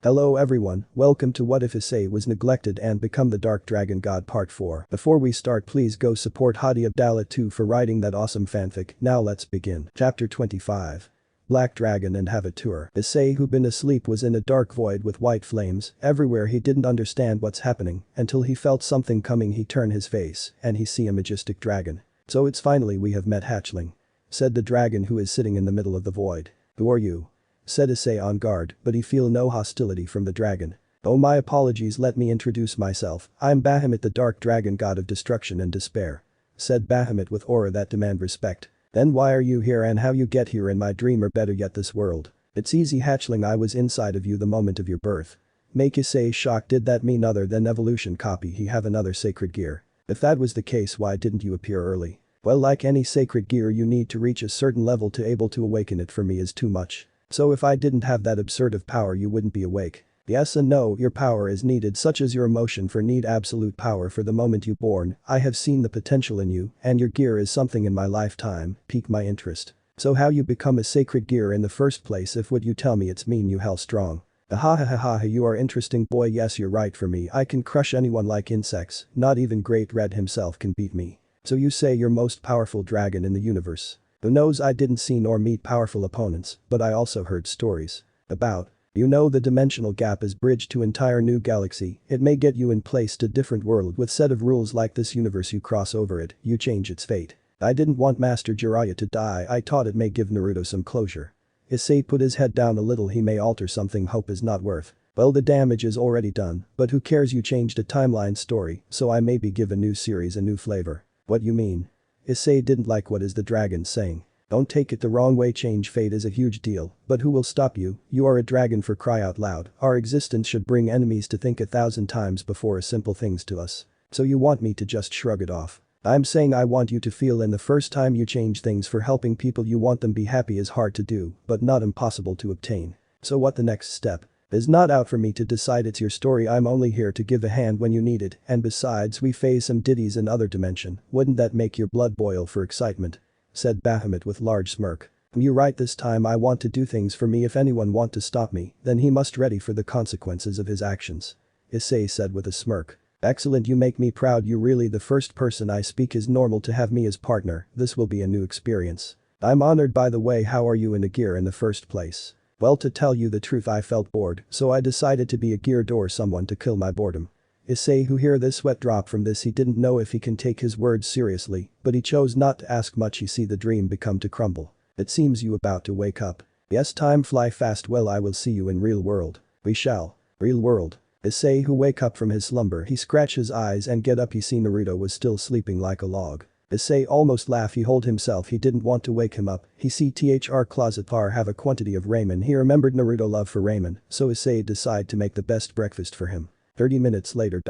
Hello everyone, welcome to What If Issei Was Neglected and Become the Dark Dragon God Part 4. Before we start, please go support Hadi Abdallah 2 for writing that awesome fanfic. Now let's begin. Chapter 25. Black Dragon and Have a Tour. Issei, who'd been asleep, was in a dark void with white flames everywhere. He didn't understand what's happening until he felt something coming. He turned his face and he see a majestic dragon. So it's finally we have met, hatchling, said the dragon who is sitting in the middle of the void. Who are you? Said Issei on guard, but he feel no hostility from the dragon. Oh, my apologies, let me introduce myself. I'm Bahamut, the dark dragon god of destruction and despair, said Bahamut with aura that demand respect. Then why are you here and how you get here in my dream, or better yet this world? It's easy, hatchling, I was inside of you the moment of your birth. Make Issei shocked. Did that mean other than evolution copy he have another sacred gear? If that was the case, why didn't you appear early? Well, like any sacred gear, you need to reach a certain level to able to awaken it. For me is too much. So if I didn't have that absurd of power, you wouldn't be awake. Yes and no, your power is needed, such as your emotion for need absolute power for the moment you born. I have seen the potential in you and your gear is something in my lifetime piqued my interest. So how you become a sacred gear in the first place? If what you tell me it's mean you hell strong. Ha, you are interesting boy. Yes, you're right. For me, I can crush anyone like insects. Not even Great Red himself can beat me. So you say you're most powerful dragon in the universe? Who knows, I didn't see nor meet powerful opponents, but I also heard stories about. You know, the dimensional gap is bridged to entire new galaxy. It may get you in place to different world with set of rules like this universe. You cross over it, you change its fate. I didn't want Master Jiraiya to die. I thought it may give Naruto some closure. Issei put his head down a little. He may alter something hope is not worth. Well, the damage is already done, but who cares? You changed a timeline story, so I maybe give a new series a new flavor. What you mean? Issei didn't like what is the dragon saying. Don't take it the wrong way, change fate is a huge deal, but who will stop you? You are a dragon, for cry out loud. Our existence should bring enemies to think 1,000 times before a simple things to us. So you want me to just shrug it off? I'm saying I want you to feel in the first time you change things for helping people you want them be happy is hard to do, but not impossible to obtain. So what the next step? Is not out for me to decide, it's your story. I'm only here to give a hand when you need it, and besides we face some ditties in other dimension. Wouldn't that make your blood boil for excitement? Said Bahamut with large smirk. You're right, this time I want to do things for me. If anyone want to stop me, then he must ready for the consequences of his actions. Issei said with a smirk. Excellent, you make me proud. You really the first person I speak is normal to have me as partner. This will be a new experience. I'm honored. By the way, how are you in a gear in the first place? Well, to tell you the truth, I felt bored, so I decided to be a geared or someone to kill my boredom. Issei, who hear this sweat drop from this, he didn't know if he can take his words seriously, but he chose not to ask much. He see the dream become to crumble. It seems you about to wake up. Yes, time fly fast. Well, I will see you in real world. We shall. Real world. Issei, who wake up from his slumber, he scratch his eyes and get up. He see Naruto was still sleeping like a log. Issei almost laugh. He hold himself. He didn't want to wake him up. He see thr closet bar have a quantity of ramen. He remembered Naruto love for ramen, so Issei decide to make the best breakfast for him. 30 minutes later.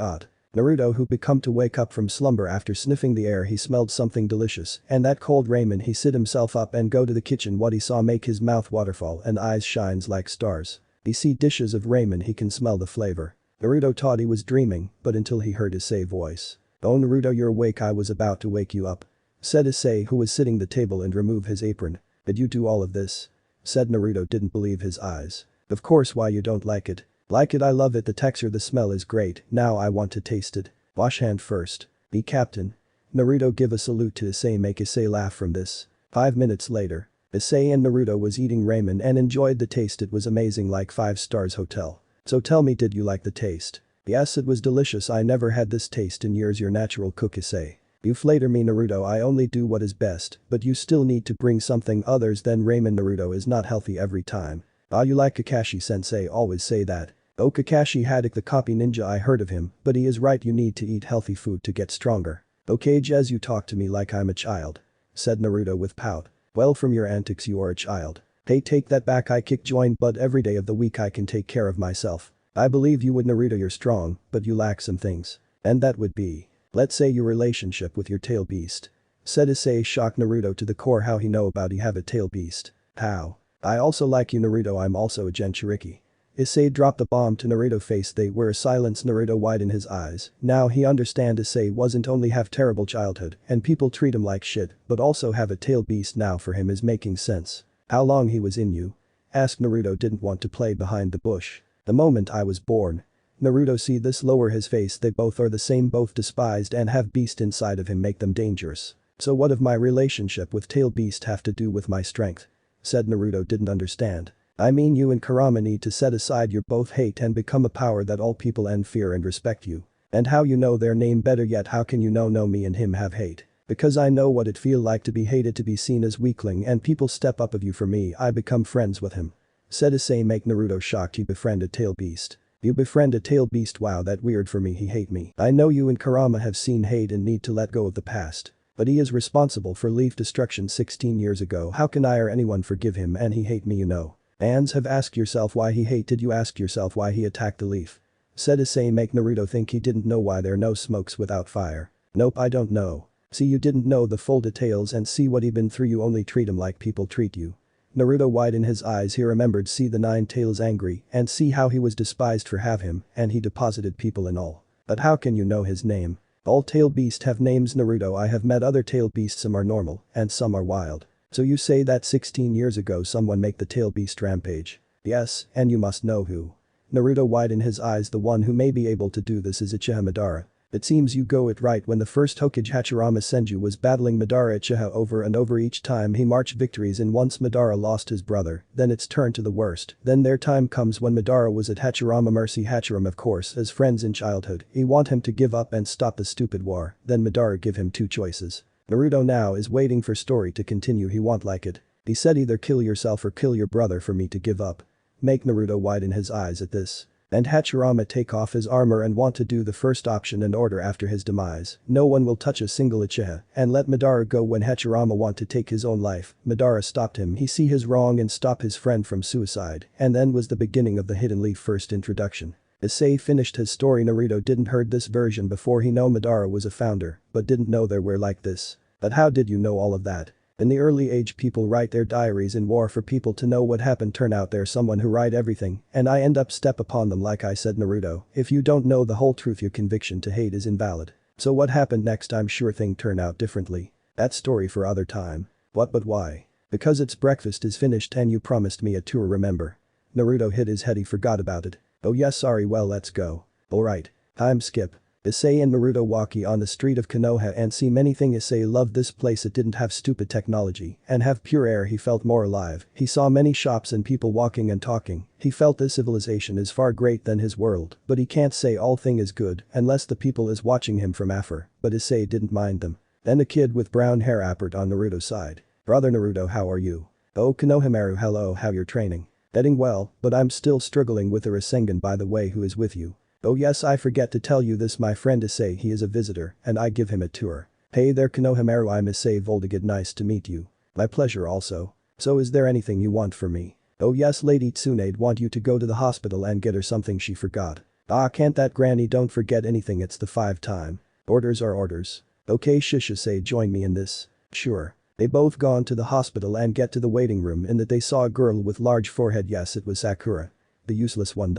Naruto, who become to wake up from slumber after sniffing the air, he smelled something delicious and that cold ramen. He sit himself up and go to the kitchen. What he saw make his mouth waterfall and eyes shines like stars. He see dishes of ramen. He can smell the flavor. Naruto thought he was dreaming, but until he heard Issei voice. Oh, Naruto, you're awake. I was about to wake you up, said Issei, who was sitting the table and remove his apron. Did you do all of this? Said Naruto. Didn't believe his eyes. Of course, why you don't like it? Like it, I love it, the texture, the smell is great. Now I want to taste it. Wash hand first. Be captain. Naruto give a salute to Issei, make Issei laugh from this. 5 minutes later. Issei and Naruto was eating ramen and enjoyed the taste. It was amazing, like 5 stars hotel. So tell me, did you like the taste? Yes, it was delicious. I never had this taste in years. Your natural cook, Issei. You flatter me, Naruto. I only do what is best, but you still need to bring something others than ramen. Naruto is not healthy every time. Ah, you like Kakashi sensei, always say that. Oh, Kakashi Haddock, the copy ninja, I heard of him, but he is right, you need to eat healthy food to get stronger. Okay, Jez, you talk to me like I'm a child, said Naruto with pout. Well, from your antics you are a child. Hey, take that back. I kick join butt every day of the week. I can take care of myself. I believe you would, Naruto. You're strong, but you lack some things. And that would be, let's say, your relationship with your tail beast, said Issei, shocked Naruto to the core. How he know about he have a tail beast? How? I also like you, Naruto. I'm also a Jinchuriki. Issei dropped the bomb to Naruto face. They were a silence. Naruto widened his eyes. Now he understand Issei wasn't only have terrible childhood and people treat him like shit, but also have a tail beast now for him is making sense. How long he was in you? Asked Naruto. Didn't want to play behind the bush. The moment I was born. Naruto see this lower his face they both are the same both despised and have beast inside of him make them dangerous. So what of my relationship with tail beast have to do with my strength? Said Naruto didn't understand. I mean you and Kurama need to set aside your both hate and become a power that all people and fear and respect you. And how you know their name better yet how can you know me and him have hate? Because I know what it feel like to be hated to be seen as weakling and people step up of you for me I become friends with him. Said Issei make Naruto shocked he befriended tail beast. You befriend a tail beast wow that weird for me he hate me. I know you and Kurama have seen hate and need to let go of the past. But he is responsible for Leaf destruction 16 years ago how can I or anyone forgive him and he hate me you know. Ans have asked yourself why he hate did you ask yourself why he attacked the Leaf? Said Issei make Naruto think he didn't know why there no smokes without fire. Nope I don't know. See you didn't know the full details and see what he been through you only treat him like people treat you. Naruto widened his eyes he remembered see the nine tails angry and see how he was despised for have him and he deposited people in all. But how can you know his name? All tail beasts have names Naruto I have met other tail beasts some are normal and some are wild. So you say that 16 years ago someone make the tail beast rampage? Yes, and you must know who. Naruto widened his eyes the one who may be able to do this is Uchiha Madara. It seems you go it right when the first Hokage Hachirama Senju was battling Madara Uchiha over and over each time he marched victories and once Madara lost his brother, then it's turned to the worst, then their time comes when Madara was at Hachirama Mercy Hachirama of course as friends in childhood, he want him to give up and stop the stupid war, then Madara give him two choices. Naruto now is waiting for story to continue he want like it. He said either kill yourself or kill your brother for me to give up. Make Naruto widen his eyes at this. And Hachirama take off his armor and want to do the first option in order after his demise. No one will touch a single Uchiha and let Madara go when Hachirama want to take his own life. Madara stopped him he see his wrong and stop his friend from suicide and then was the beginning of the Hidden Leaf first introduction. Issei finished his story Naruto didn't heard this version before he know Madara was a founder but didn't know there were like this. But how did you know all of that? In the early age people write their diaries in war for people to know what happened turn out there's someone who write everything and I end up step upon them like I said Naruto, if you don't know the whole truth your conviction to hate is invalid. So what happened next I'm sure thing turn out differently. That story for other time. What but why? Because it's breakfast is finished and you promised me a tour remember. Naruto hit his head he forgot about it. Oh yes sorry well let's go. Alright. Time skip. Issei and Naruto walk on the street of Konoha and see many things Issei loved this place it didn't have stupid technology and have pure air he felt more alive, he saw many shops and people walking and talking, he felt this civilization is far great than his world but he can't say all thing is good unless the people is watching him from afar, but Issei didn't mind them. Then a kid with brown hair appeared on Naruto's side. Brother Naruto how are you? Oh Konohamaru hello how you're training? Getting well, but I'm still struggling with a Rasengan by the way who is with you? Oh yes I forget to tell you this my friend Issei he is a visitor and I give him a tour. Hey there Konohamaru I'm Issei Voldigid nice to meet you. My pleasure also. So is there anything you want for me? Oh yes Lady Tsunade want you to go to the hospital and get her something she forgot. Ah can't that granny don't forget anything it's the 5 time. Orders are orders. Okay shush Issei join me in this. Sure. They both gone to the hospital and get to the waiting room in that they saw a girl with large forehead yes it was Sakura. The useless one.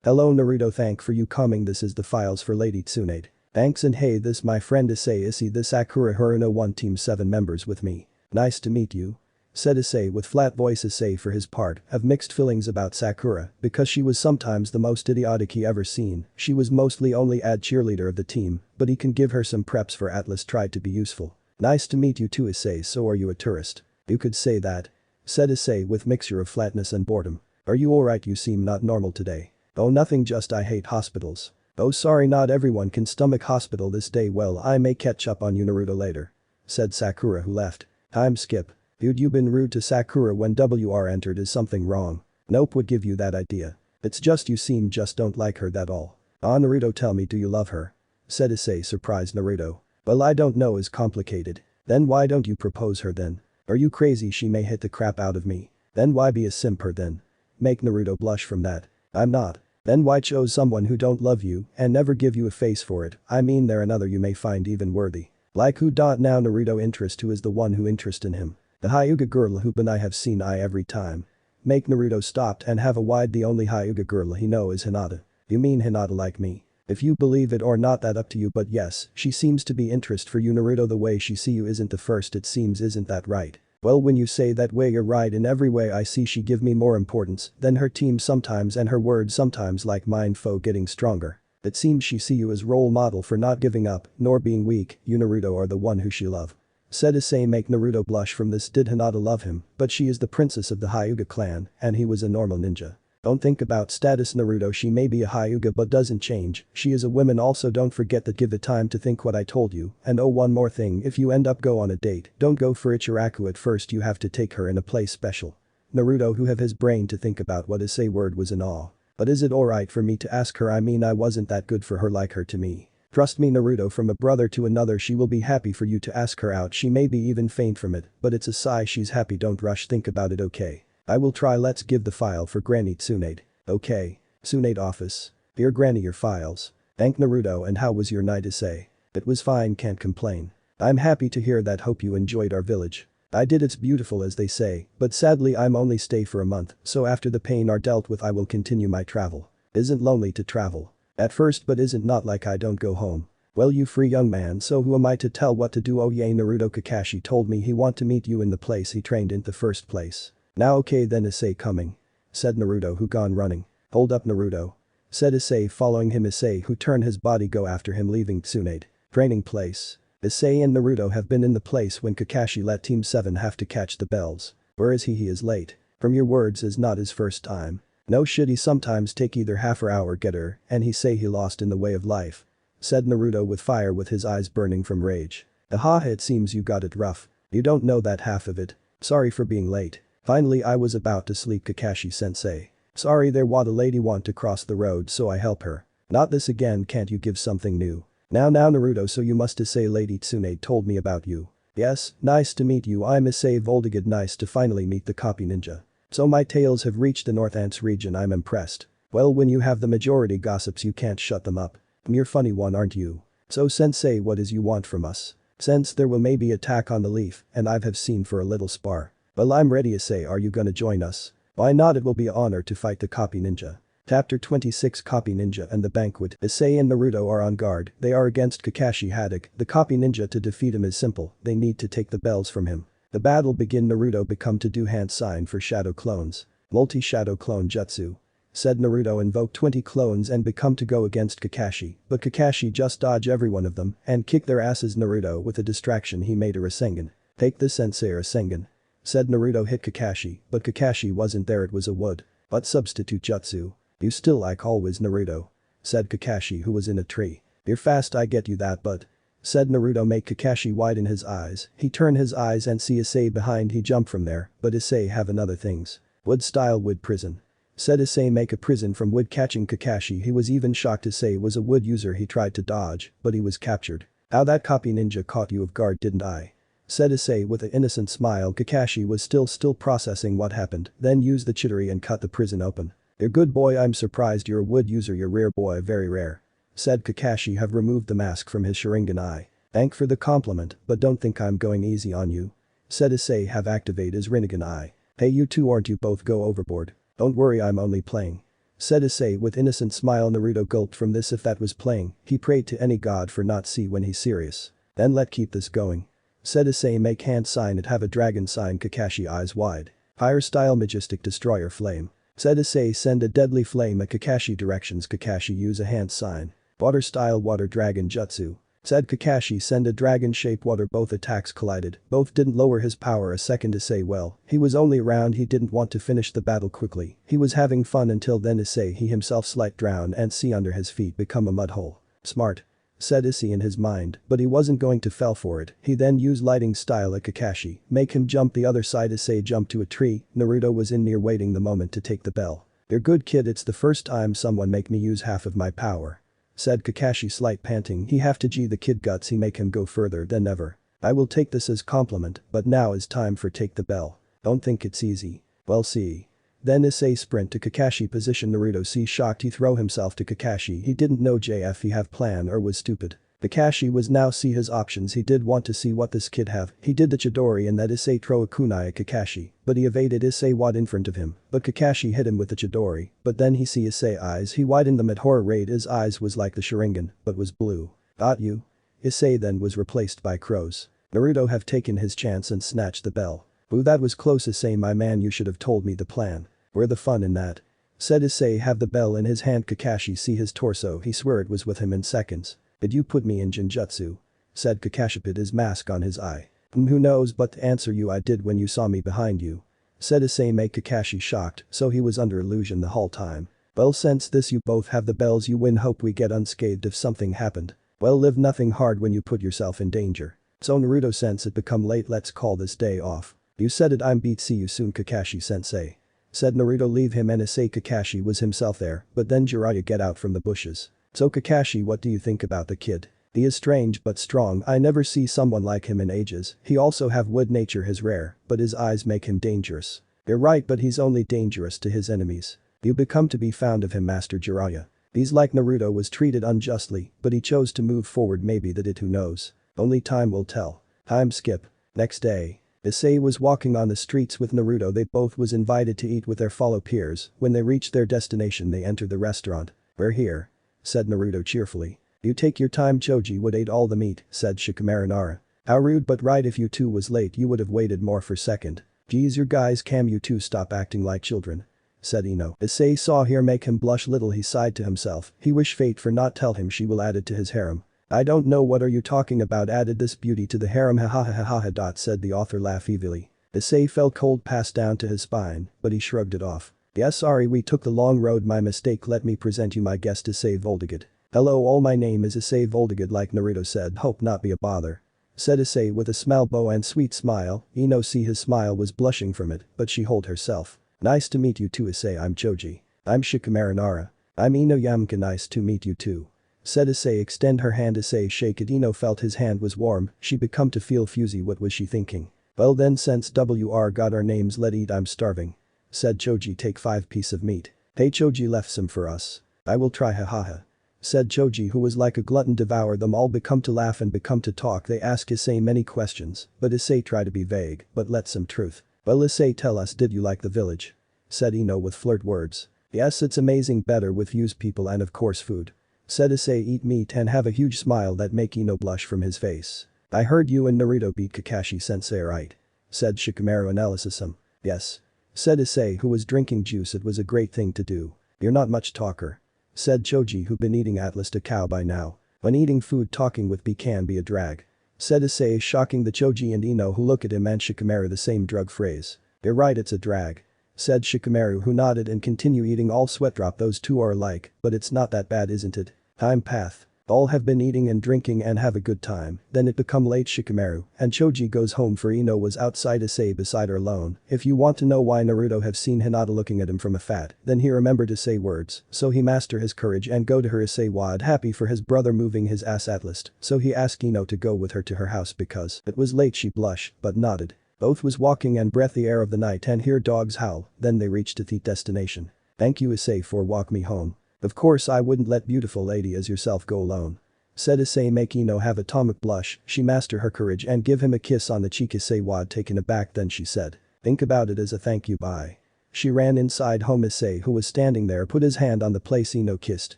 Hello Naruto thank for you coming this is the files for Lady Tsunade. Thanks and hey this my friend Issei this Sakura Haruno 1 team 7 members with me. Nice to meet you. Said Issei with flat voice Issei for his part have mixed feelings about Sakura because she was sometimes the most idiotic he ever seen, she was mostly only ad cheerleader of the team but he can give her some preps for Atlas tried to be useful. Nice to meet you too Issei so are you a tourist? You could say that. Said Issei with mixture of flatness and boredom. Are you alright you seem not normal today. Oh nothing just I hate hospitals. Oh sorry not everyone can stomach hospital this day well I may catch up on you Naruto later. Said Sakura who left. Time skip. Dude you been rude to Sakura when WR entered is something wrong. Nope would give you that idea. It's just you seem just don't like her that all. Ah Naruto tell me do you love her? Said Issei surprised Naruto. Well I don't know is complicated. Then why don't you propose her then? Are you crazy she may hit the crap out of me. Then why be a simp her then? Make Naruto blush from that. I'm not. Then why chose someone who don't love you and never give you a face for it, I mean there another you may find even worthy. Like who? Now Naruto interest who is the one who interest in him. The Hyuga girl who ben I have seen I every time. Make Naruto stopped and have a wide the only Hyuga girl he know is Hinata. You mean Hinata like me? If you believe it or not that up to you but yes, she seems to be interest for you Naruto the way she see you isn't the first it seems isn't that right? Well, when you say that way you're right in every way. I see she give me more importance than her team sometimes, and her words sometimes like mine. Foe getting stronger. It seems she see you as role model for not giving up nor being weak. You Naruto are the one who she love. Said Issei make Naruto blush from this. Did Hinata love him? But she is the princess of the Hyuga clan and he was a normal ninja. Don't think about status Naruto. She may be a Hyuga but doesn't change. She is a woman also. Don't forget that. Give it time to think what I told you. And oh, one more thing, if you end up go on a date, don't go for Ichiraku at first. You have to take her in a place special. Naruto who have his brain to think about what Issei word was in awe. But is it alright for me to ask her? I mean I wasn't that good for her like her to me. Trust me Naruto, from a brother to another she will be happy for you to ask her out. She may be even faint from it, but it's a sigh. She's happy. Don't rush, think about it, okay? I will try. Let's give the file for Granny Tsunade. Okay. Tsunade office. Dear Granny, your files. Thank Naruto. And how was your night, Issei? It was fine, can't complain. I'm happy to hear that. Hope you enjoyed our village. I did. It's beautiful as they say, but sadly I'm only stay for a month, so after the pain are dealt with I will continue my travel. Isn't lonely to travel? At first, but isn't not like I don't go home. Well, you free young man, so who am I to tell what to do? Oh yay, Naruto, Kakashi told me he want to meet you in the place he trained in the first place. Now okay then, Issei coming. Said Naruto who gone running. Hold up Naruto. Said Issei following him. Issei who turned his body go after him leaving Tsunade. Training place. Issei and Naruto have been in the place when Kakashi let Team 7 have to catch the bells. Where is he? He is late. From your words is not his first time. No shit, he sometimes take either half or hour get her and he say he lost in the way of life. Said Naruto with fire with his eyes burning from rage. Aha, it seems you got it rough. You don't know that half of it. Sorry for being late. Finally I was about to sleep. Kakashi sensei. Sorry, there was a lady want to cross the road so I help her. Not this again, can't you give something new? Now Naruto, so you must say Lady Tsunade told me about you. Yes, nice to meet you. I'm Issei Voltigid. Nice to finally meet the copy ninja. So my tales have reached the North Ants region. I'm impressed. Well, when you have the majority gossips you can't shut them up. You're funny one, aren't you? So sensei, what is you want from us? Since there will maybe attack on the leaf and I have seen for a little spar. Well, I'm ready. Issei, are you gonna join us? Why not, it will be an honor to fight the copy ninja. Chapter 26 Copy Ninja and the Banquet. Issei and Naruto are on guard. They are against Kakashi Haddock, the copy ninja. To defeat him is simple, they need to take the bells from him. The battle begin. Naruto become to do hand sign for shadow clones. Multi-shadow clone jutsu. Said Naruto invoke 20 clones and become to go against Kakashi, but Kakashi just dodge every one of them and kick their asses. Naruto with a distraction he made a Rasengan. Take this sensei Rasengan. Said Naruto hit Kakashi, but Kakashi wasn't there, it was a wood. But substitute jutsu. You still like always Naruto. Said Kakashi who was in a tree. You're fast, I get you that, but. Said Naruto make Kakashi widen his eyes. He turn his eyes and see Issei behind. He jump from there, but Issei have another things. Wood style wood prison. Said Issei make a prison from wood catching Kakashi. He was even shocked. Issei was a wood user. He tried to dodge, but he was captured. How that copy ninja caught you off guard, didn't I? Said Issei with an innocent smile. Kakashi was still processing what happened, then used the chidori and cut the prison open. You're good boy, I'm surprised you're a wood user. You're rare boy, very rare. Said Kakashi have removed the mask from his Sharingan eye. Thank for the compliment, but don't think I'm going easy on you. Said Issei have activate his Rinnegan eye. Hey, you two, aren't you both go overboard? Don't worry, I'm only playing. Said Issei with innocent smile. Naruto gulped from this. If that was playing, he prayed to any god for not see when he's serious. Then let keep this going. Said Issei make hand sign it have a dragon sign. Kakashi eyes wide. Fire style majestic destroyer flame. Said Issei send a deadly flame at Kakashi directions. Kakashi use a hand sign. Water style water dragon jutsu. Said Kakashi send a dragon shape water. Both attacks collided, both didn't lower his power a second. Issei well, he was only around, he didn't want to finish the battle quickly, he was having fun until then. Issei he himself slight drown and see under his feet become a mud hole. Smart. Said Issei in his mind, but he wasn't going to fell for it. He then used lighting style at Kakashi, make him jump the other side. Issei jumped to a tree. Naruto was in near waiting the moment to take the bell. You're good kid, it's the first time someone make me use half of my power. Said Kakashi slight panting. He have to g the kid guts, he make him go further than ever. I will take this as compliment, but now is time for take the bell. Don't think it's easy. Well see. Then Issei sprint to Kakashi position. Naruto see shocked, he throw himself to Kakashi. He didn't know JF he have plan or was stupid. Kakashi was now see his options. He did want to see what this kid have. He did the Chidori and that Issei throw a kunai at Kakashi, but he evaded. Issei wad in front of him, but Kakashi hit him with the Chidori, but then he see Issei eyes. He widened them at horror rate. His eyes was like the Sharingan, but was blue. Got you? Issei then was replaced by crows. Naruto have taken his chance and snatched the bell. Ooh, that was close, Issei, my man, you should have told me the plan. Where the fun in that? Said Issei, have the bell in his hand. Kakashi see his torso, he swear it was with him in seconds. Did you put me in Jinjutsu? Said Kakashi, put his mask on his eye. Who knows, but to answer you, I did when you saw me behind you. Said Issei, make Kakashi shocked, so he was under illusion the whole time. Well, since this you both have the bells, you win, hope we get unscathed if something happened. Well, live nothing hard when you put yourself in danger. So Naruto, since it become late, let's call this day off. You said it, I'm beat, see you soon Kakashi sensei. Said Naruto, leave him and Issei. Kakashi was himself there, but then Jiraiya get out from the bushes. So Kakashi, what do you think about the kid? He is strange but strong, I never see someone like him in ages, he also have wood nature is rare, but his eyes make him dangerous. You're right, but he's only dangerous to his enemies. You become to be fond of him, Master Jiraiya. He's like Naruto was treated unjustly, but he chose to move forward, maybe that it, who knows. Only time will tell. Time skip. Next day. Issei was walking on the streets with Naruto. They both was invited to eat with their fellow peers. When they reached their destination, they entered the restaurant. We're here. Said Naruto cheerfully. You take your time, Choji would ate all the meat, said Shikamaru Nara. How rude, but right, if you two was late you would have waited more for second. Geez, your guys, can you two stop acting like children? Said Ino. Issei saw here make him blush little, he sighed to himself, he wish fate for not tell him she will add it to his harem. I don't know what are you talking about, added this beauty to the harem, ha ha ha ha ha ha, said the author laugh evilly. Issei felt cold pass down to his spine, but he shrugged it off. Yes, sorry, we took the long road, my mistake, let me present you my guest Issei Voltigid. Hello all, my name is Issei Voltigid, like Naruto said, hope not be a bother. Said Issei with a smile bow and sweet smile. Ino see his smile was blushing from it, but she hold herself. Nice to meet you too Issei, I'm Choji. I'm Shikamaru Nara. I'm Ino Yamka, nice to meet you too. Said Issei, extend her hand. Issei shake it. Ino felt his hand was warm, she become to feel fuzzy, what was she thinking? Well then, since WR got our names, let eat, I'm starving. Said Choji, take 5 piece of meat. Hey Choji left some for us. I will try, ha ha ha. Said Choji, who was like a glutton, devour them all. Become to laugh and become to talk. They ask Issei many questions, but Issei try to be vague, but let some truth. Well Issei, tell us, did you like the village? Said Ino with flirt words. Yes, it's amazing, better with views, people and of course food. Said Issei, eat meat and have a huge smile that make Ino blush from his face. I heard you and Naruto beat Kakashi sensei, right? Said Shikamaru analysis. Yes. Said Issei, who was drinking juice, it was a great thing to do. You're not much talker. Said Choji, who been eating at least a cow by now. When eating food, talking with B can be a drag. Said Issei, shocking the Choji and Ino, who look at him and Shikamaru the same drug phrase. You're right, it's a drag. Said Shikamaru, who nodded and continue eating. All sweat drop, those two are alike, but it's not that bad, isn't it? Time path. All have been eating and drinking and have a good time, then it become late. Shikamaru and Choji goes home, for Ino was outside Issei beside her alone. If you want to know why Naruto have seen Hinata looking at him from afar, then he remembered Issei words, so he master his courage and go to her. Issei wad happy for his brother moving his ass at least, so he asked Ino to go with her to her house because it was late. She blushed, but nodded. Both was walking and breathe the air of the night and hear dogs howl, then they reached the destination. Thank you Issei for walk me home. Of course I wouldn't let beautiful lady as yourself go alone. Said Issei, make Ino have atomic blush, she master her courage and give him a kiss on the cheek. Issei wad taken aback, then she said. Think about it as a thank you, bye. She ran inside home. Issei, who was standing there, put his hand on the place Ino kissed.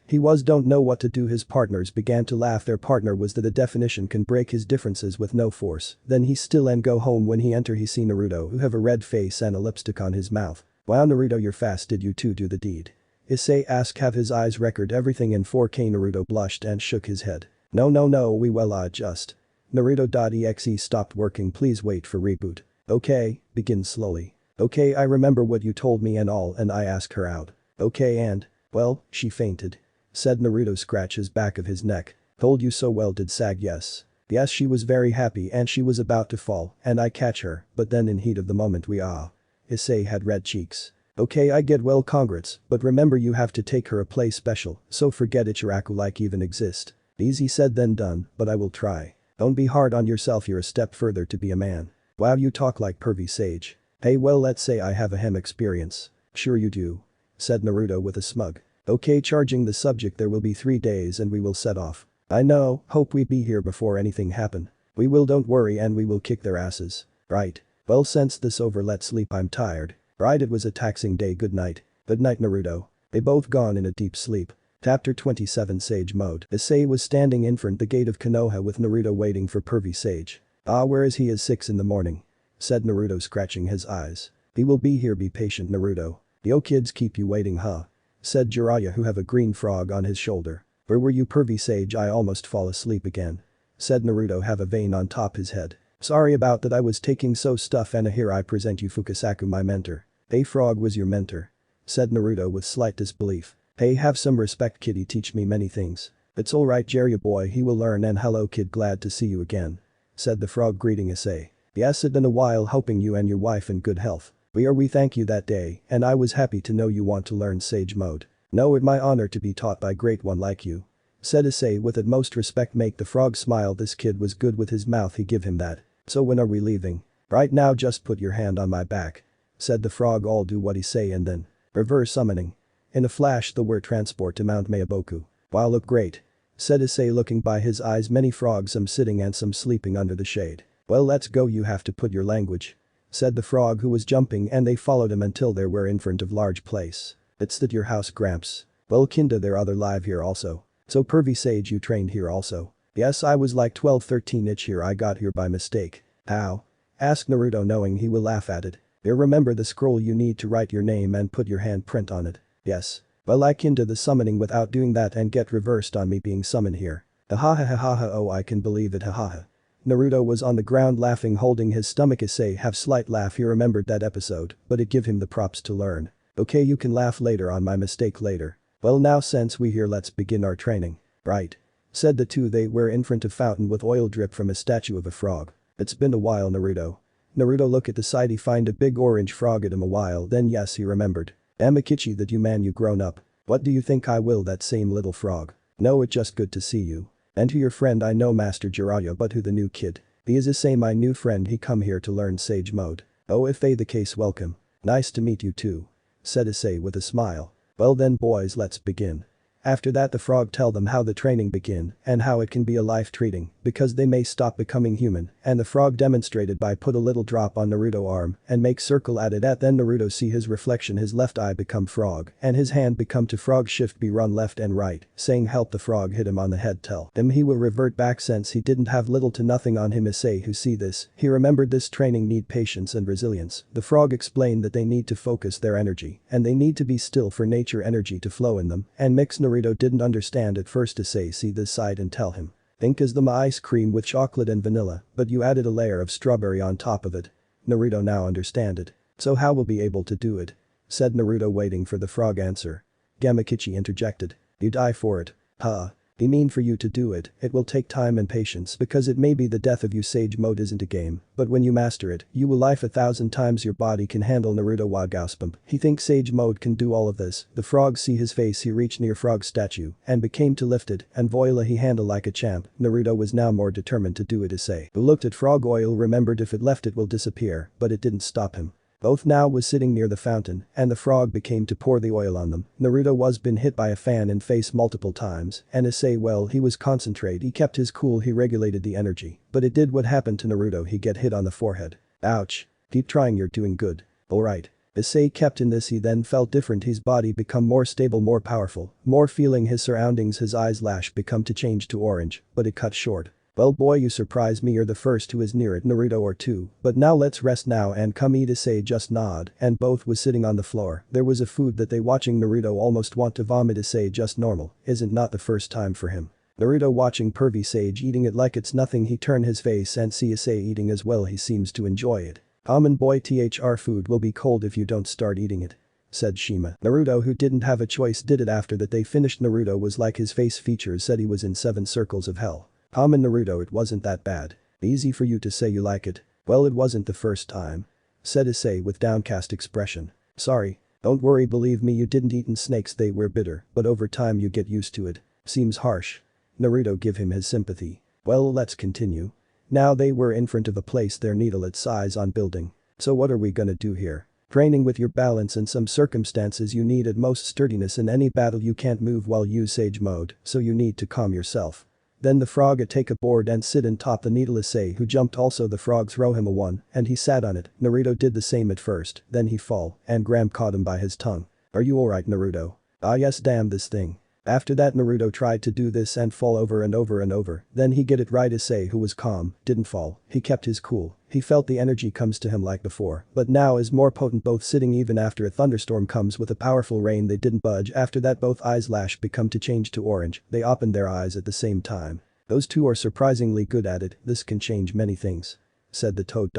He was don't know what to do. His partners began to laugh. Their partner was that a definition can break his differences with no force. Then he still and go home. When he enter he see Naruto, who have a red face and a lipstick on his mouth. Wow Naruto, you're fast, did you too do the deed? Issei asked, have his eyes record everything in 4K. Naruto blushed and shook his head. No, we will adjust. Naruto.exe stopped working, please wait for reboot. Okay, begin slowly. Okay, I remember what you told me and all, and I asked her out. Okay, and, well, she fainted. Said Naruto, scratch his back of his neck. Told you so, well did Sag, yes. Yes, she was very happy and she was about to fall and I catch her, but then in heat of the moment we Issei had red cheeks. Okay, I get, well congrats, but remember you have to take her a play special, so forget Ichiraku like even exist. Easy said then done, but I will try. Don't be hard on yourself, you're a step further to be a man. Wow, you talk like pervy sage. Hey, well let's say I have a hem experience. Sure you do. Said Naruto with a smug. Okay, charging the subject, there will be 3 days and we will set off. I know, hope we be here before anything happen. We will, don't worry, and we will kick their asses. Right. Well, since this over, let's sleep, I'm tired. Right, it was a taxing day, good night. Good night Naruto. They both gone in a deep sleep. Chapter 27 Sage Mode. Issei was standing in front the gate of Konoha with Naruto waiting for pervy Sage. Where is he? Is 6 in the morning. said Naruto scratching his eyes. He will be here, be patient Naruto. Yo kids keep you waiting huh? Said Jiraiya who have a green frog on his shoulder. Where were you pervy sage I almost fall asleep again. Said Naruto have a vein on top his head. Sorry about that I was taking so stuff and here I present you Fukasaku my mentor. Hey frog was your mentor. Said Naruto with slight disbelief. Hey have some respect kitty teach me many things. It's alright Jiraiya boy he will learn and hello kid glad to see you again. Said the frog greeting Issei. Yes it's been a while hoping you and your wife in good health. We thank you that day and I was happy to know you want to learn sage mode. No it my honor to be taught by great one like you. Said Issei with utmost respect make the frog smile this kid was good with his mouth he give him that. So when are we leaving? Right now just put your hand on my back. Said the frog all do what he say and then. Reverse summoning. In a flash the word transport to Mount Mayaboku. Wow look great. Said Issei looking by his eyes many frogs some sitting and some sleeping under the shade. Well let's go you have to put your language. Said the frog who was jumping and they followed him until they were in front of large place. It's that your house Gramps. Well kinda there other live here also. So pervy sage you trained here also. Yes I was like 12-13 itch here I got here by mistake. How? Asked Naruto knowing he will laugh at it. Here remember the scroll you need to write your name and put your handprint on it. Yes. Well I can do the summoning without doing that and get reversed on me being summoned here. Ha ha ha ha ha oh I can believe it ha ha ha. Naruto was on the ground laughing holding his stomach Issei have slight laugh he remembered that episode but it give him the props to learn. Okay you can laugh later on my mistake later. Well now since we here let's begin our training. Right. Said the two they were in front of fountain with oil drip from a statue of a frog. It's been a while Naruto. Naruto look at the side he find a big orange frog at him a while then yes he remembered. Amakichi that you man you grown up. What do you think I will that same little frog? No it just good to see you. And to your friend I know Master Jiraiya but who the new kid? He is the same my new friend he come here to learn sage mode. Oh if they the case welcome. Nice to meet you too. Said Issei with a smile. Well then boys let's begin. After that the frog tell them how the training begin and how it can be a life treating because they may stop becoming human and the frog demonstrated by put a little drop on Naruto arm and make circle at it at then Naruto see his reflection his left eye become frog and his hand become to frog shift be run left and right saying help the frog hit him on the head tell him he will revert back since he didn't have little to nothing on him Issei who see this he remembered this training need patience and resilience. The frog explained that they need to focus their energy and they need to be still for nature energy to flow in them and mix Naruto didn't understand at first Issei see this side and tell him. Think is the ice cream with chocolate and vanilla but you added a layer of strawberry on top of it. Naruto now understand it. So how will be able to do it? Said Naruto waiting for the frog answer. Gamakichi interjected. You die for it. Huh. He mean for you to do it, it will take time and patience because it may be the death of you sage mode isn't a game, but when you master it, you will life 1,000 times your body can handle Naruto wa Gauspump. He thinks sage mode can do all of this, the frog see his face he reached near frog statue and became to lifted and voila he handle like a champ. Naruto was now more determined to do it Issei, who looked at frog oil remembered if it left it will disappear, but it didn't stop him. Both now was sitting near the fountain and the frog became to pour the oil on them. Naruto was been hit by a fan in face multiple times and Issei well he was concentrate he kept his cool he regulated the energy. But it did what happened to Naruto he get hit on the forehead. Ouch. Keep trying you're doing good. Alright. Issei kept in this he then felt different his body become more stable more powerful, more feeling his surroundings his eyes lash become to change to orange, but it cut short. Well boy you surprise me you're the first who is near it Naruto or two, but now let's rest now and come eat Issei just nod and both was sitting on the floor, there was a food that they watching Naruto almost want to vomit Issei just normal, isn't not the first time for him. Naruto watching pervy sage eating it like it's nothing he turn his face and see Issei eating as well he seems to enjoy it. Boy thr food will be cold if you don't start eating it. Said Shima. Naruto who didn't have a choice did it after that they finished Naruto was like his face features said he was in 7 circles of hell. Naruto it wasn't that bad. Easy for you to say you like it. Well it wasn't the first time. Said Issei with downcast expression. Sorry. Don't worry believe me you didn't eaten snakes they were bitter but over time you get used to it. Seems harsh. Naruto give him his sympathy. Well let's continue. Now they were in front of a place their needle its size on building. So what are we gonna do here? Training with your balance in some circumstances you need at most sturdiness in any battle you can't move while use sage mode so you need to calm yourself. Then the frog take a board and sit on top the needle Issei who jumped also the frog throw him a one and he sat on it. Naruto did the same at first, then he fall and Gram caught him by his tongue. Are you alright Naruto? Ah yes damn this thing. After that Naruto tried to do this and fall over and over and over, then he get it right. Issei, who was calm, didn't fall, he kept his cool, he felt the energy comes to him like before, but now is more potent, both sitting even after a thunderstorm comes with a powerful rain. They didn't budge. After that both eyes lash become to change to orange, they opened their eyes at the same time. Those two are surprisingly good at it, this can change many things. Said the toad.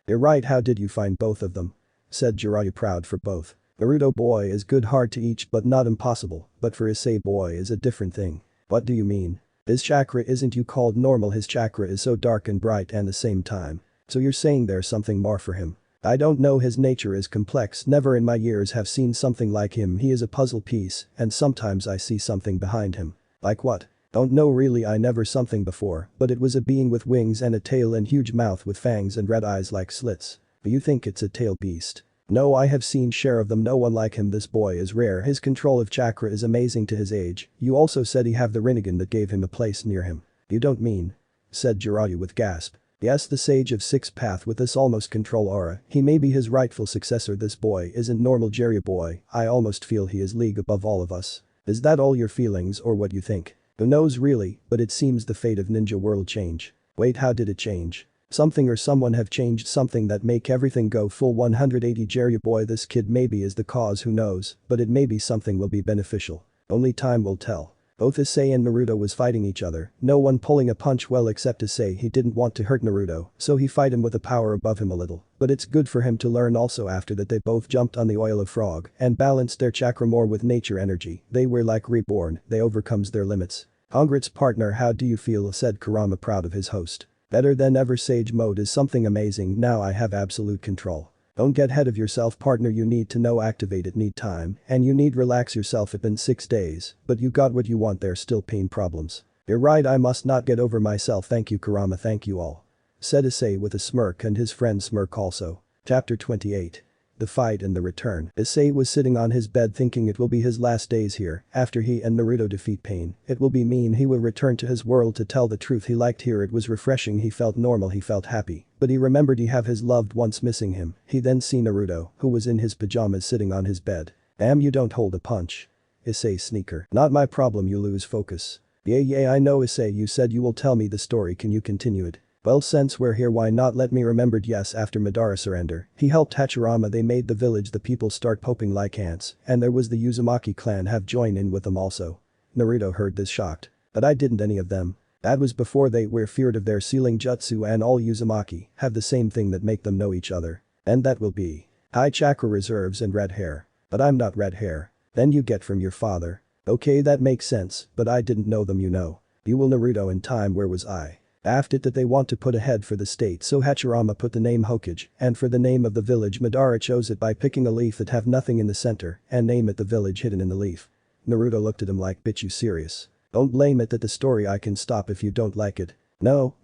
You're right, how did you find both of them? Said Jiraiya, proud for both. Naruto boy is good, hard to each but not impossible, but for Issei boy is a different thing. What do you mean? His chakra isn't you called normal, his chakra is so dark and bright and the same time. So you're saying there's something more for him. I don't know, his nature is complex, never in my years have seen something like him, he is a puzzle piece and sometimes I see something behind him. Like what? Don't know really, I never something before, but it was a being with wings and a tail and huge mouth with fangs and red eyes like slits. But you think it's a tail beast? No, I have seen share of them, no one like him, this boy is rare, his control of chakra is amazing to his age. You also said he have the Rinnegan that gave him a place near him. You don't mean? Said Jiraiya with gasp. Yes, the sage of sixth path with this almost control aura, he may be his rightful successor. This boy isn't normal Jiraiya boy, I almost feel he is league above all of us. Is that all your feelings or what you think? Who knows really, but it seems the fate of ninja world change. Wait, how did it change? Something or someone have changed something that make everything go full 180. Jiraiya boy, this kid maybe is the cause, who knows, but it may be something will be beneficial. Only time will tell. Both Issei and Naruto was fighting each other, no one pulling a punch well except Issei. He didn't want to hurt Naruto, so he fight him with a power above him a little, but it's good for him to learn also. After that they both jumped on the oil of frog and balanced their chakra more with nature energy, they were like reborn, they overcomes their limits. Congrats partner, how do you feel? Said Kurama, proud of his host. Better than ever, sage mode is something amazing, now I have absolute control. Don't get ahead of yourself partner, you need to know activate it, need time, and you need relax yourself. It's been 6 days, but you got what you want, there's still pain problems. You're right, I must not get over myself. Thank you Kurama, thank you all. Said Issei with a smirk, and his friend smirk also. Chapter 28. The fight and the return. Issei was sitting on his bed thinking it will be his last days here, after he and Naruto defeat pain. It will be mean, he will return to his world. To tell the truth, he liked here, it was refreshing, he felt normal, he felt happy. But he remembered he have his loved ones missing him. He then see Naruto, who was in his pajamas sitting on his bed. Damn, you don't hold a punch. Issei sneaker. Not my problem, you lose focus. Yeah, I know Issei, you said you will tell me the story, can you continue it? Well, since we're here, why not let me remembered. Yes, after Madara surrender, he helped Hachirama, they made the village, the people start popping like ants, and there was the Uzumaki clan have joined in with them also. Naruto heard this shocked. But I didn't any of them. That was before they were feared of their sealing jutsu, and all Uzumaki have the same thing that make them know each other. And that will be high chakra reserves and red hair. But I'm not red hair. Then you get from your father. Okay, that makes sense, but I didn't know them, you know. You will Naruto in time, where was I? After that they want to put a head for the state, so Hachirama put the name Hokage, and for the name of the village Madara chose it by picking a leaf that have nothing in the center and name it the village hidden in the leaf. Naruto looked at him like, bitch, you serious? Don't blame it that the story, I can stop if you don't like it. No,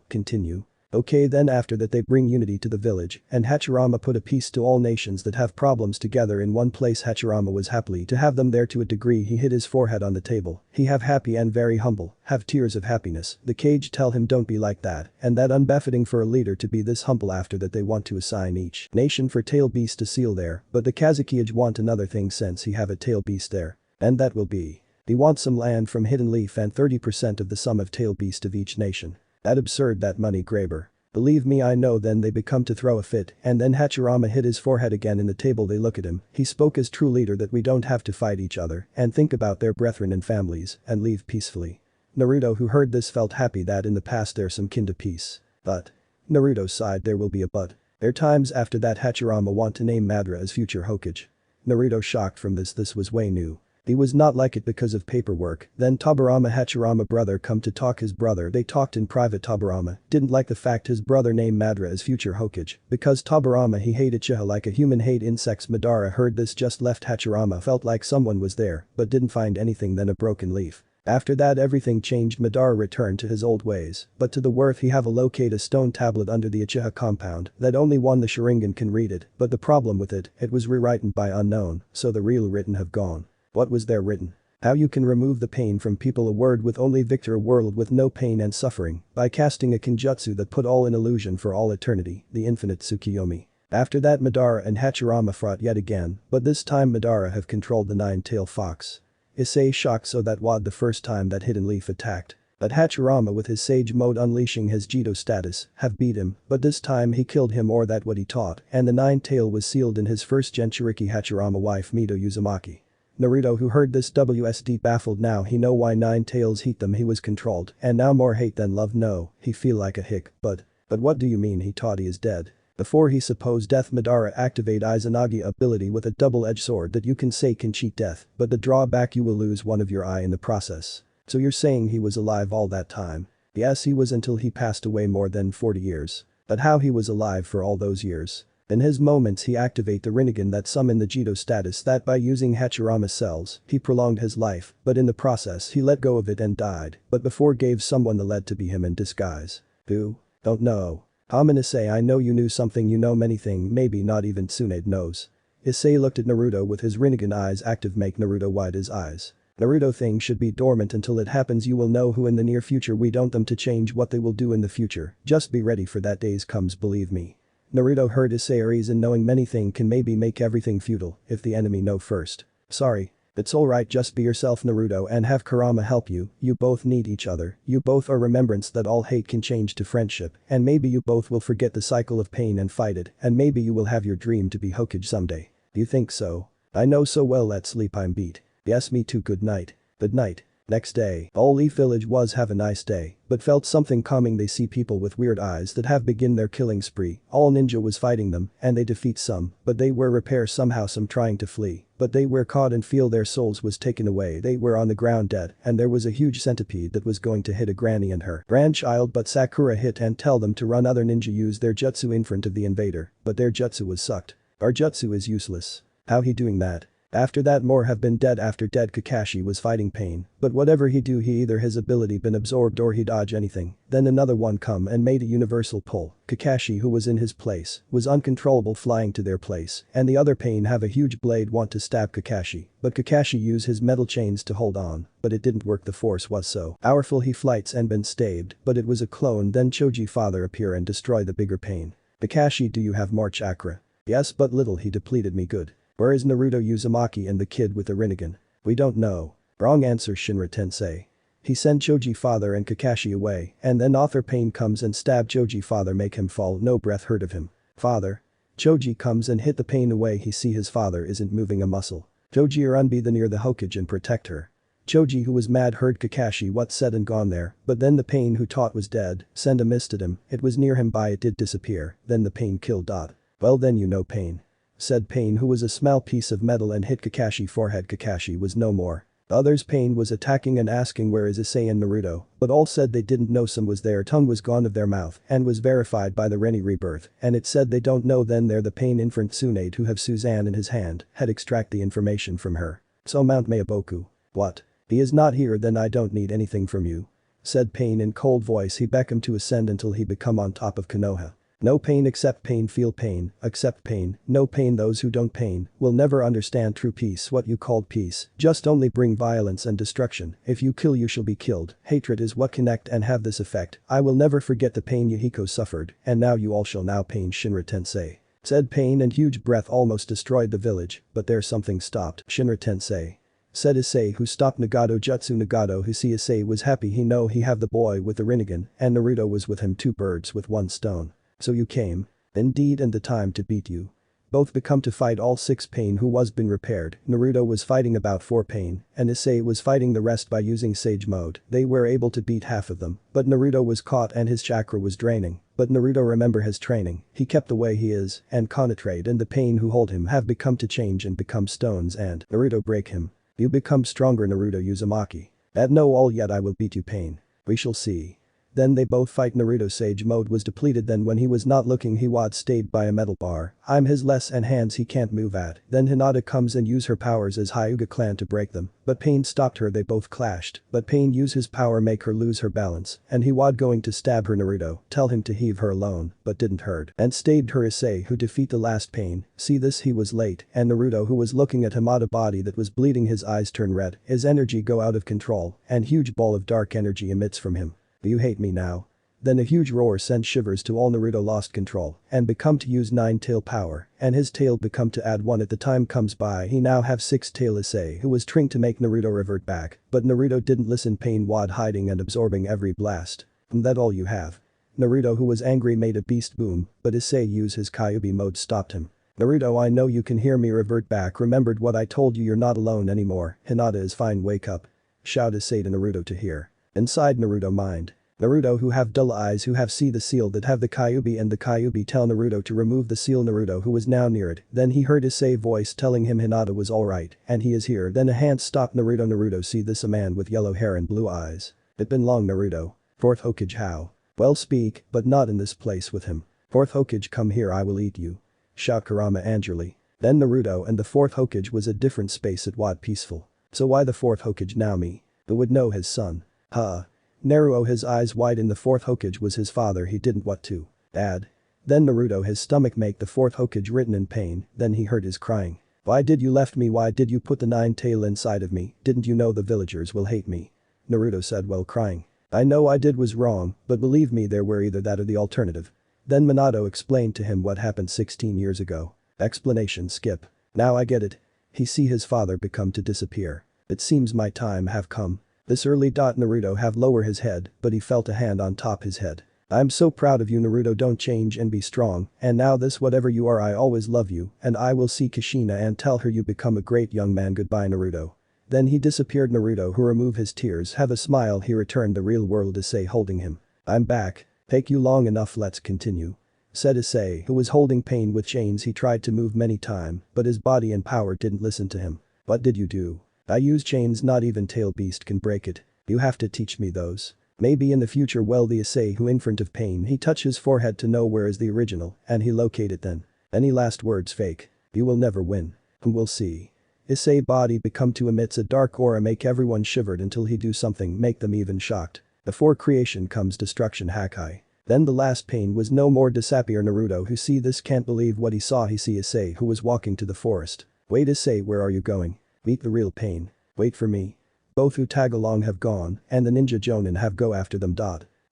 continue. Okay, then after that they bring unity to the village, and Hachirama put a peace to all nations that have problems together in one place. Hachirama was happily to have them there to a degree, he hit his forehead on the table, he have happy and very humble, have tears of happiness. The cage tell him don't be like that, and that unbefitting for a leader to be this humble. After that they want to assign each nation for tail beast to seal there, but the Kazakiage want another thing since he have a tail beast there. And that will be. He wants some land from Hidden Leaf and 30% of the sum of tail beast of each nation. That absurd, that money grabber. Believe me, I know. Then they become to throw a fit, and then Hachirama hit his forehead again in the table. They look at him, he spoke as true leader that we don't have to fight each other and think about their brethren and families and leave peacefully. Naruto, who heard this, felt happy that in the past there's some kin to peace. But Naruto sighed, there will be a but. There are times after that Hachirama want to name Madara as future Hokage. Naruto shocked from this was way new. He was not like it because of paperwork. Then Tobirama Hachirama brother come to talk his brother, they talked in private. Tobirama didn't like the fact his brother named Madara as future Hokage, because Tobirama he hate Uchiha like a human hate insects. Madara heard this, just left. Hachirama felt like someone was there, but didn't find anything, then a broken leaf. After that everything changed. Madara returned to his old ways, but to the worth he have a locate a stone tablet under the Uchiha compound that only one the Sharingan can read it, but the problem with it was rewritten by unknown, so the real written have gone. What was there written? How you can remove the pain from people, a word with only victor, a world with no pain and suffering, by casting a kinjutsu that put all in illusion for all eternity, the infinite Tsukiyomi. After that Madara and Hachirama fought yet again, but this time Madara have controlled the nine-tailed fox. Issei shocked so that was the first time that Hidden Leaf attacked. But Hachirama with his Sage mode unleashing his Jito status have beat him, but this time he killed him or that what he taught, and the nine-tail was sealed in his first Jinchuriki Hachirama wife Mito Uzumaki. Naruto who heard this WSD baffled now he know why nine tails hate them he was controlled and now more hate than love no, he feel like a hick but what do you mean he thought he is dead? Before he supposed death Madara activate Izanagi ability with a double-edged sword that you can say can cheat death but the drawback you will lose one of your eye in the process. So you're saying he was alive all that time? Yes he was until he passed away more than 40 years. But how he was alive for all those years? In his moments he activate the Rinnegan that summon the Jito status that by using Hachirama cells, he prolonged his life, but in the process he let go of it and died, but before gave someone the lead to be him in disguise. Who? Don't know. Issei I know you knew something you know many thing maybe not even Tsunade knows. Issei looked at Naruto with his Rinnegan eyes active make Naruto wide his eyes. Naruto thing should be dormant until it happens you will know who in the near future we don't them to change what they will do in the future, just be ready for that days comes believe me. Naruto heard Issei reason knowing many thing can maybe make everything futile if the enemy know first. Sorry. It's alright just be yourself Naruto and have Kurama help you both need each other, you both are remembrance that all hate can change to friendship and maybe you both will forget the cycle of pain and fight it and maybe you will have your dream to be Hokage someday. Do you think so? I know so well let's sleep I'm beat. Yes me too good night. Good night. Next day, all Leaf Village was have a nice day, but felt something coming they see people with weird eyes that have begin their killing spree, all ninja was fighting them and they defeat some, but they were repair somehow some trying to flee, but they were caught and feel their souls was taken away they were on the ground dead and there was a huge centipede that was going to hit a granny and her grandchild but Sakura hit and tell them to run other ninja use their jutsu in front of the invader, but their jutsu was sucked. Our jutsu is useless. How he doing that? After that more have been dead after dead Kakashi was fighting pain, but whatever he do he either his ability been absorbed or he dodge anything, then another one come and made a universal pull, Kakashi who was in his place, was uncontrollable flying to their place, and the other pain have a huge blade want to stab Kakashi, but Kakashi use his metal chains to hold on, but it didn't work the force was so powerful he flights and been stabbed, but it was a clone then Choji father appear and destroy the bigger pain. Kakashi do you have more chakra? Yes but little he depleted me good. Where is Naruto Uzumaki and the kid with the Rinnegan? We don't know. Wrong answer Shinra Tensei. He sent Choji father and Kakashi away and then author pain comes and stab Choji father make him fall no breath heard of him. Father. Choji comes and hit the pain away he see his father isn't moving a muscle. Choji run be the near the Hokage and protect her. Choji who was mad heard Kakashi what said and gone there, but then the pain who taught was dead, send a mist at him, it was near him by it did disappear, then the pain killed Dot. Well then you know pain. Said Pain who was a small piece of metal and hit Kakashi forehead Kakashi was no more. The others Pain was attacking and asking where is Issei and Naruto, but all said they didn't know some was there tongue was gone of their mouth and was verified by the Rennie rebirth and it said they don't know then they're the Pain infant Tsunade who have Suzanne in his hand had extract the information from her. So Mount Mayaboku. What? He is not here then I don't need anything from you. Said Pain in cold voice he beckoned to ascend until he become on top of Konoha. No pain accept pain feel pain, accept pain, no pain those who don't pain, will never understand true peace what you called peace, just only bring violence and destruction, if you kill you shall be killed, hatred is what connect and have this effect, I will never forget the pain Yahiko suffered, and now you all shall now pain Shinra Tensei. Said Pain and huge breath almost destroyed the village, but there something stopped Shinra Tensei. Said Issei who stopped Nagato Jutsu Nagato who see Issei was happy he know he have the boy with the Rinnegan, and Naruto was with him two birds with one stone. So you came. Indeed and the time to beat you. Both become to fight all six Pain who was been repaired, Naruto was fighting about 4 Pain, and Issei was fighting the rest by using Sage mode, they were able to beat half of them, but Naruto was caught and his chakra was draining, but Naruto remember his training, he kept the way he is, and concentrate and the Pain who hold him have become to change and become stones and Naruto break him. You become stronger Naruto Uzumaki. At no all yet I will beat you Pain. We shall see. Then they both fight Naruto Sage mode was depleted then when he was not looking he was stabbed by a metal bar, I'm his less and hands he can't move at, then Hinata comes and use her powers as Hyuga clan to break them, but Pain stopped her they both clashed, but Pain use his power make her lose her balance, and he was going to stab her Naruto, tell him to heave her alone, but didn't hurt, and stabbed her Issei who defeat the last Pain, see this he was late, and Naruto who was looking at Hinata body that was bleeding his eyes turn red, his energy go out of control, and huge ball of dark energy emits from him. Do you hate me now? Then a huge roar sent shivers to all. Naruto lost control and become to use 9 tail power and his tail become to add 1 at the time comes by he now have 6 tail. Issei who was trying to make Naruto revert back but Naruto didn't listen. Pain wad hiding and absorbing every blast. That all you have? Naruto who was angry made a beast boom but Issei use his Kyuubi mode stopped him. Naruto I know you can hear me revert back remembered what I told you you're not alone anymore Hinata is fine wake up. Shout Issei to Naruto to hear. Inside Naruto mind. Naruto who have dull eyes who have see the seal that have the Kyuubi and the Kyuubi tell Naruto to remove the seal. Naruto who was now near it then he heard Issei voice telling him Hinata was alright and he is here then a hand stopped Naruto. Naruto see this a man with yellow hair and blue eyes. It been long Naruto. Fourth Hokage how? Well speak but not in this place with him. Fourth Hokage come here I will eat you. Shout Kurama angrily. Then Naruto and the fourth Hokage was a different space at what peaceful. So why the fourth Hokage now me? Who would know his son? Huh. Naruto his eyes wide in the fourth Hokage was his father he didn't what to add. Then Naruto his stomach make the fourth Hokage written in pain then he heard his crying. Why did you left me why did you put the 9 tail inside of me didn't you know the villagers will hate me? Naruto said while crying. I know I did was wrong but believe me there were either that or the alternative. Then Minato explained to him what happened 16 years ago. Explanation skip. Now I get it. He see his father become to disappear. It seems my time have come. This early. Naruto have lower his head but he felt a hand on top his head. I'm so proud of you Naruto don't change and be strong and now this whatever you are I always love you and I will see Kushina and tell her you become a great young man goodbye Naruto. Then he disappeared. Naruto who remove his tears have a smile he returned the real world. Issei holding him. I'm back. Take you long enough let's continue. Said Issei who was holding pain with chains he tried to move many time but his body and power didn't listen to him. What did you do? I use chains not even tail beast can break it. You have to teach me those. Maybe in the future well the Issei who in front of pain he touch his forehead to know where is the original and he locate it then. Any last words fake? You will never win. We'll see. Issei body become to emits a dark aura make everyone shivered until he do something make them even shocked. Before creation comes destruction Hakai. Then the last pain was no more disappear. Naruto who see this can't believe what he saw he see Issei who was walking to the forest. Wait Issei where are you going? Meet the real pain. Wait for me. Both who tag along have gone and the ninja jonin have go after them.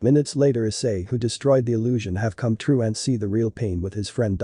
Minutes later Issei who destroyed the illusion have come true and see the real pain with his friend.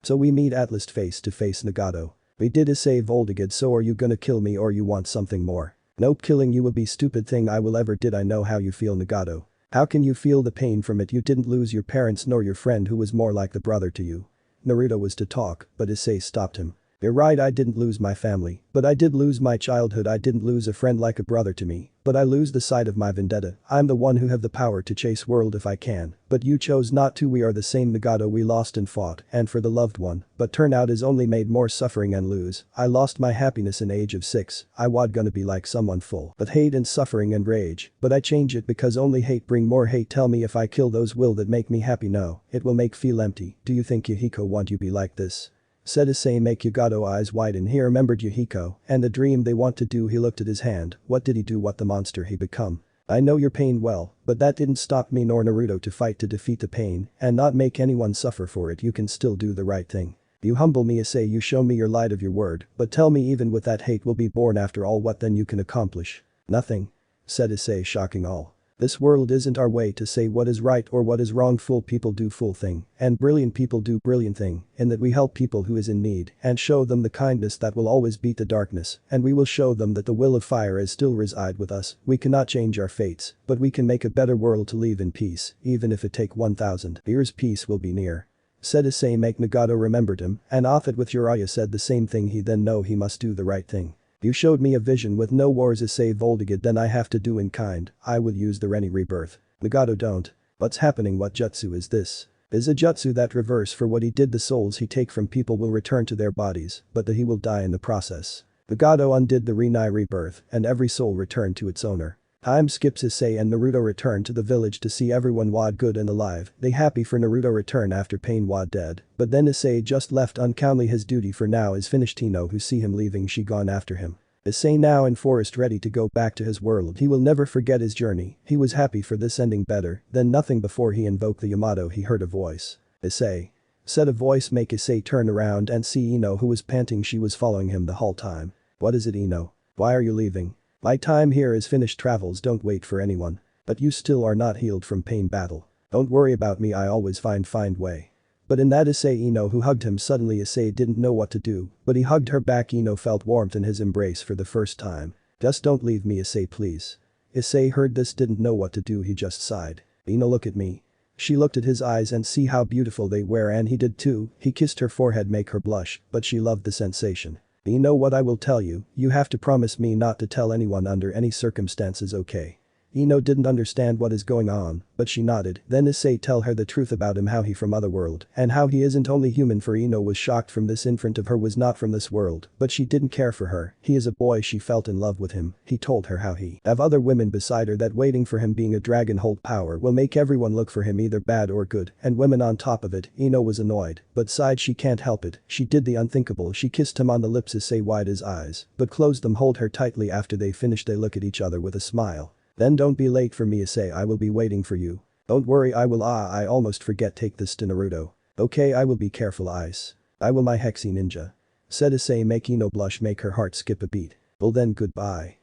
So we meet at last face to face Nagato. We did Issei Voldigid so are you gonna kill me or you want something more? Nope killing you will be stupid thing I will ever did I know how you feel Nagato. How can you feel the pain from it you didn't lose your parents nor your friend who was more like the brother to you. Naruto was to talk but Issei stopped him. You're right I didn't lose my family, but I did lose my childhood I didn't lose a friend like a brother to me, but I lose the side of my vendetta, I'm the one who have the power to chase world if I can, but you chose not to we are the same Nagato we lost and fought and for the loved one, but turn out is only made more suffering and lose, I lost my happiness in age of 6, I wad gonna be like someone full but hate and suffering and rage, but I change it because only hate bring more hate tell me if I kill those will that make me happy no, it will make feel empty, do you think Yuhiko want you be like this? Said Issei make Nagato eyes widen he remembered Yuhiko and the dream they want to do he looked at his hand, what did he do what the monster he become? I know your pain well, but that didn't stop me nor Naruto to fight to defeat the pain and not make anyone suffer for it you can still do the right thing. You humble me Issei you show me your light of your word, but tell me even with that hate will be born after all what then you can accomplish? Nothing. Said Issei shocking all. This world isn't our way to say what is right or what is wrong fool people do fool thing and brilliant people do brilliant thing in that we help people who is in need and show them the kindness that will always beat the darkness and we will show them that the will of fire is still reside with us, we cannot change our fates, but we can make a better world to live in peace, even if it take 1000 years peace will be near. Said Issei make Nagato remembered him and Othat with Uriah said the same thing he then know he must do the right thing. You showed me a vision with no wars Issei Voldigid then I have to do in kind, I will use the Reni rebirth. Nagato don't. What's happening what jutsu is this? Is a jutsu that reverse for what he did the souls he take from people will return to their bodies, but that he will die in the process. Nagato undid the Reni rebirth and every soul returned to its owner. Time skips Issei and Naruto return to the village to see everyone wad good and alive, they happy for Naruto return after pain wad dead, but then Issei just left uncountly his duty for now is finished Tino who see him leaving she gone after him. Issei now in forest ready to go back to his world he will never forget his journey, he was happy for this ending better than nothing before he invoked the Yamato he heard a voice. Issei. Said a voice make Issei turn around and see Ino who was panting she was following him the whole time. What is it Ino? Why are you leaving? My time here is finished travels don't wait for anyone. But you still are not healed from pain battle. Don't worry about me, I always find way. But in that Issei Ino who hugged him suddenly Issei didn't know what to do, but he hugged her back. Ino felt warmth in his embrace for the first time. Just don't leave me Issei please. Issei heard this, didn't know what to do, he just sighed. Ino, look at me. She looked at his eyes and see how beautiful they were, and he did too. He kissed her forehead, make her blush, but she loved the sensation. You know what I will tell you, you have to promise me not to tell anyone under any circumstances, okay? Ino didn't understand what is going on, but she nodded. Then Issei tell her the truth about him, how he from other world, and how he isn't only human, for Ino was shocked from this in front of her was not from this world, but she didn't care for her. He is a boy, she felt in love with him. He told her how he have other women beside her, that waiting for him being a dragon hold power will make everyone look for him either bad or good, and women on top of it. Ino was annoyed, but sighed, she can't help it. She did the unthinkable, she kissed him on the lips. Issei wide his eyes, but closed them, hold her tightly. After they finished they look at each other with a smile. Then don't be late for me Issei, I will be waiting for you. Don't worry, I will. I almost forget, take this to Naruto. Okay, I will be careful Ice. I will, my Hexy ninja. Said Issei, make Ino blush, make her heart skip a beat. Well then, goodbye.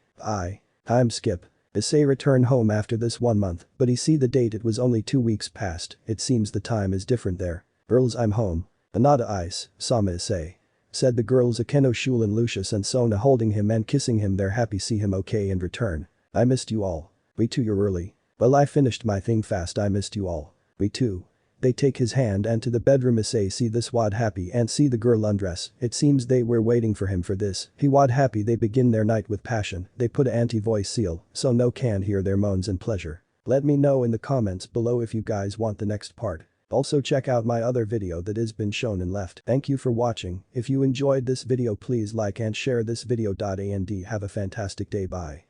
Time skip. Issei returned home after this 1 month, but he see the date, it was only 2 weeks past. It seems the time is different there. Girls, I'm home. Anada Ice, Sama Issei. Said the girls Akeno, Shul and Lucius and Sona holding him and kissing him, they're happy see him okay and return. I missed you all. We too, you're early. Well, I finished my thing fast, I missed you all. We too. They take his hand and to the bedroom. Issei see this wad happy and see the girl undress. It seems they were waiting for him for this. He wad happy, they begin their night with passion. They put a anti-voice seal so no can hear their moans and pleasure. Let me know in the comments below if you guys want the next part. Also check out my other video that has been shown and left. Thank you for watching. If you enjoyed this video please like and share this video. And have a fantastic day, bye.